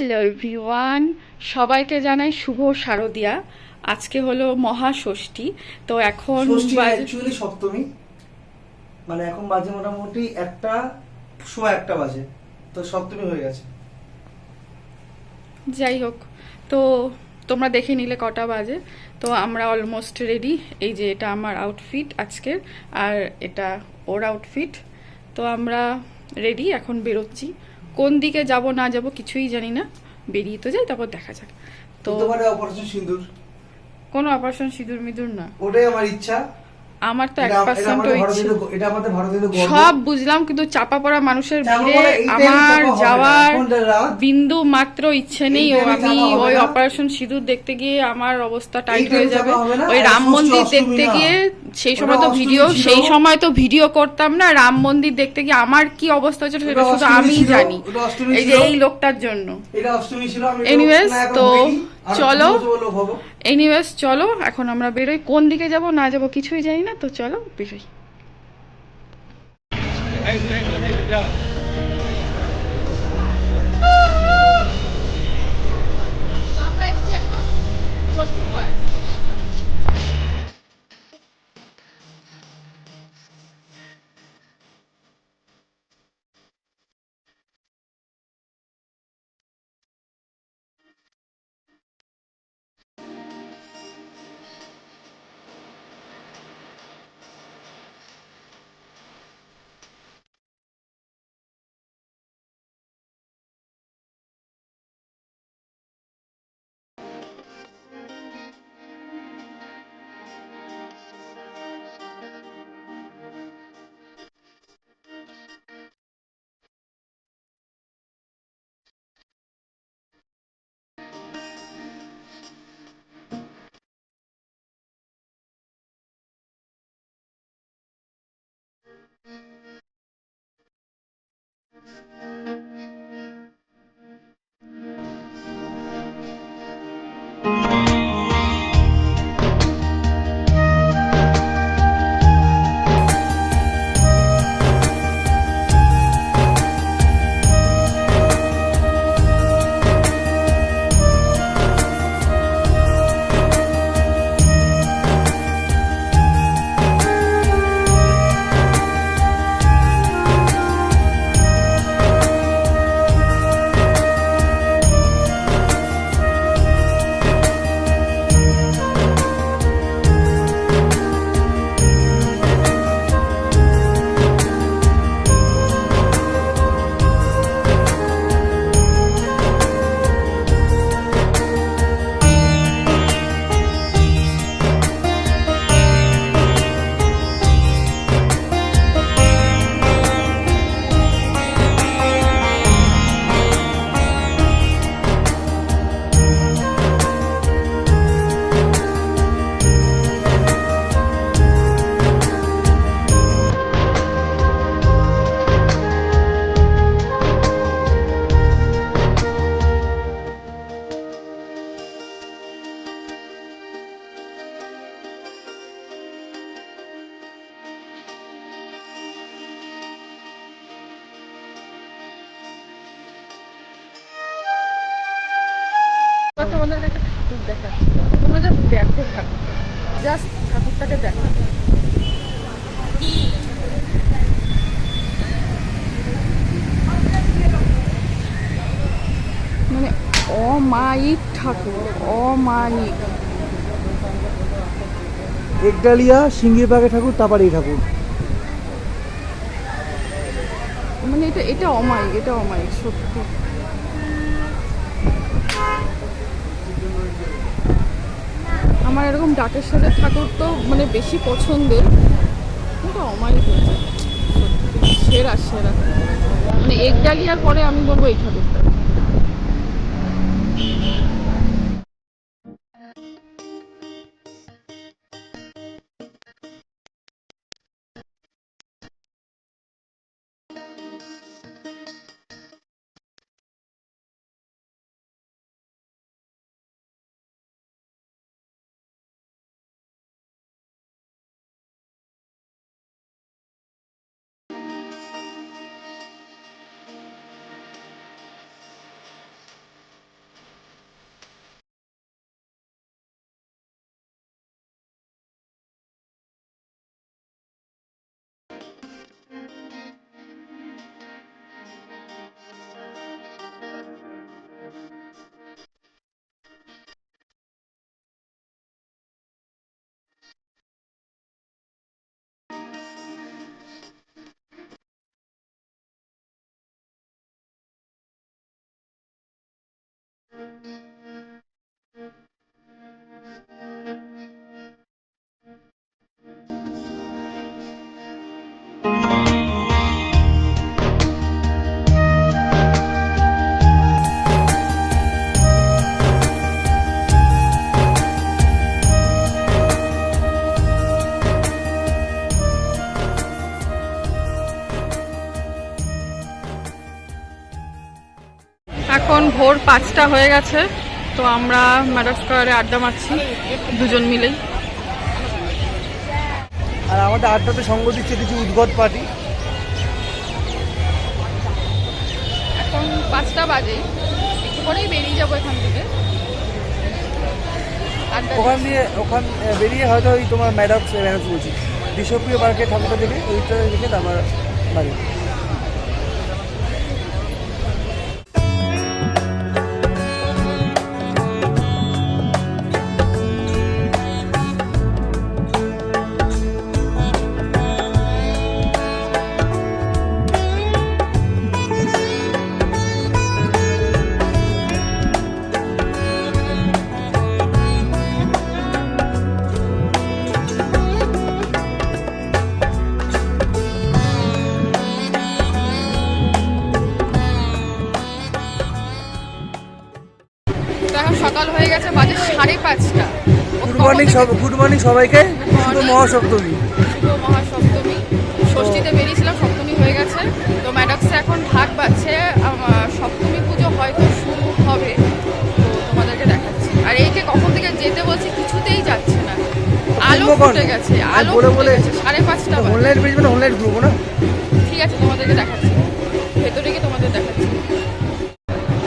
Hello everyone, সবাইকে জানাই শুভ শারদিয়া। আজকে হলো মহাষষ্ঠী। তো এখন ষষ্ঠী না, অ্যাকচুয়ালি সপ্তমী। মানে এখন বাজে মোটামুটি একটা, সোয়া একটা বাজে, তো সপ্তমী হয়ে গেছে। যাই হোক, তো তোমরা দেখে নিলে কটা বাজে। তো আমরা অলমোস্ট রেডি। এই যে এটা আমার আউটফিট আজকের, আর এটা ওর আউটফিট। তো আমরা রেডি, এখন বেরোচ্ছি। কোন দিকে যাব না যাব কিছুই জানি না, বেরিয়ে তো যাই, তারপর দেখা যাক। তো হতে পারে অপারেশন সিঁদুর। কোনো অপারেশন সিঁদুর মিদুর না, ওটাই আমার ইচ্ছা। আমার তো এটা এটা 1% আমাদের ইচ্ছে। ভারতীয়, এটা আমাদের ভারতীয় গর্ব। সব বুঝলাম, কিন্তু চাপা পড়া মানুষের চাপা ভিড়ে পড়া এই টাইমে আমার চাপা হবে না, যাওয়ার এখন যা রাত, বিন্দু মাত্র ইচ্ছে এই নেই। ও টাইমে আমি চাপা হবে ওই না। অপারেশন সিঁদুর দেখতে গিয়ে আমার অবস্থা এই টাইট হয়ে টাইমে যাবে। চাপা হবে না। ওই এটা রাম ষষ্ঠী, মন্দির অষ্টমী দেখতে না। গিয়ে সেই ওটা সময় তো অষ্টমী ভিডিও, ছিল। সেই সময় তো ভিডিও করতাম না। রাম মন্দির দেখতে গিয়ে আমার কি অবস্থা হয়েছিল ওটা সেটা শুধু অষ্টমী আমিই ছিল, জানি, ওটা অষ্টমী এই যে ছিল। এই লোকটার জন্য। এটা অষ্টমী ছিল, আমি এনিওয়েজ, না এখন তো হইনি, আর চলো। 2 বছর লোক হবো। এনিওয়েজ চলো, এখন আমরা বেরোই। কোন দিকে যাব না যাব কিছুই জানি না, তো চলো বেরোই। তোমাদের কাছে ঠাকুর দেখাচ্ছি, তোমরা জাস্ট দেখো ঠাকুর, জাস্ট ঠাকুরটাকে দেখো। মানে অমায়িক ঠাকুর, অমায়িক। একডালিয়া, সিঙ্গিরবাগে ঠাকুর, তারপর এই ঠাকুর। মানে এটা এটা অমায়িক, এটা অমায়িক সত্যি। আমার এরকম ডাকের সাথে ঠাকুর তো মানে বেশি পছন্দের। এটা অমায়িক হয়েছে সত্যি, সেরা সেরা। মানে একডালিয়ার পরে আমি বলবো এই ঠাকুরটা। এখন ভোর 5টা হয়ে গেছে, তো আমরা ম্যাডাম স্কোয়ারে আড্ডা মারছি দুজন মিলেই। আর আমাদের আড্ডাতে সঙ্গ দিচ্ছে কিছু উদ্ভট পার্টি। এখন 5টা বাজে, একটু পরেই বেরিয়ে যাবো এখান থেকে। ওখান বেরিয়ে হয়তো ওই তোমার ম্যাডাক্স বলছি বিশ্বপ্রিয় পার্কের ঠাকুরটা দেখে ওইটা দেখে তারপর বাড়ি। এখন সকাল হয়ে গেছে, বাজে 5:30। গুড মর্নিং সবাইকে। শুভ মহাসপ্তমী। শুভ মহাসপ্তমী। ষষ্ঠীতে বেরিয়েছিলাম, সপ্তমী হয়ে গেছে। তো ম্যাডাক্সে এখন ঢাক বাজছে, সপ্তমী পুজো হয়তো শুরু হবে, তো তোমাদেরকে দেখাচ্ছি। আর এইকে কখন থেকে যেতে বলছি, কিছুতেই যাচ্ছে না। আলো ফুটে গেছে, আলো ফুটে গেছে, 5:30 অনলাইন পেজ মানে অনলাইন গ্রুপ না। ঠিক আছে, তোমাদেরকে দেখাচ্ছি, ভেতরে গিয়ে তোমাদের দেখাচ্ছি।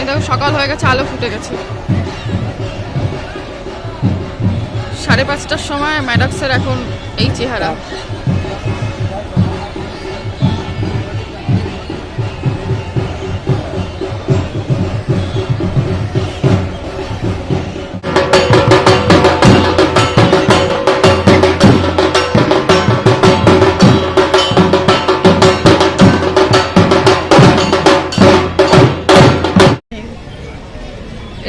এই দেখো সকাল হয়ে গেছে, আলো ফুটে গেছে। 5:30টার সময় ম্যাডাক্সের এখন এই চেহারা।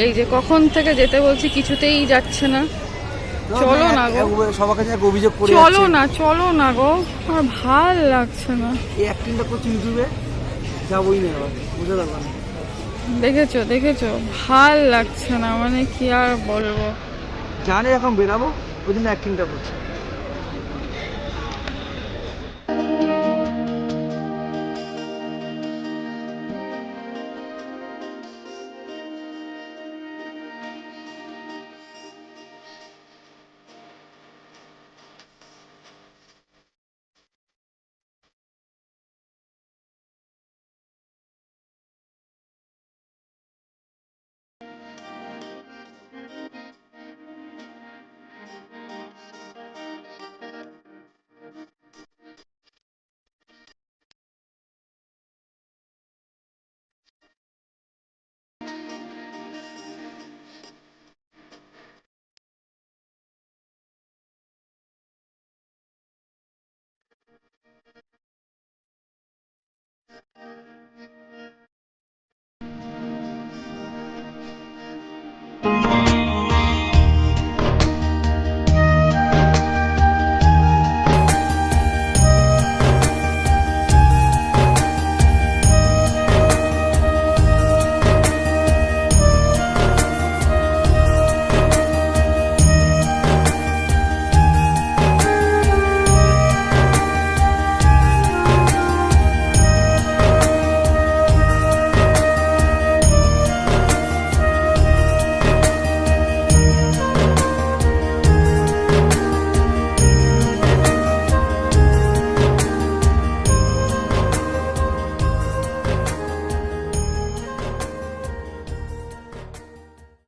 এই যে কখন থেকে যেতে বলছি, কিছুতেই যাচ্ছে না। চলো না গো, সবার কাছে এক অভিযোগ করে চলো না, চলো না গো, আমার ভাল লাগছে না। এই অ্যাক্টিংটা করছি ইউটিউবে, যাবোই না এবার, বুঝতে পারবো না। দেখেছো দেখেছো, ভাল লাগছে না, মানে কি আর বলবো। জানে এখন বেরাবো, ওই জন্য অ্যাক্টিংটা করছি।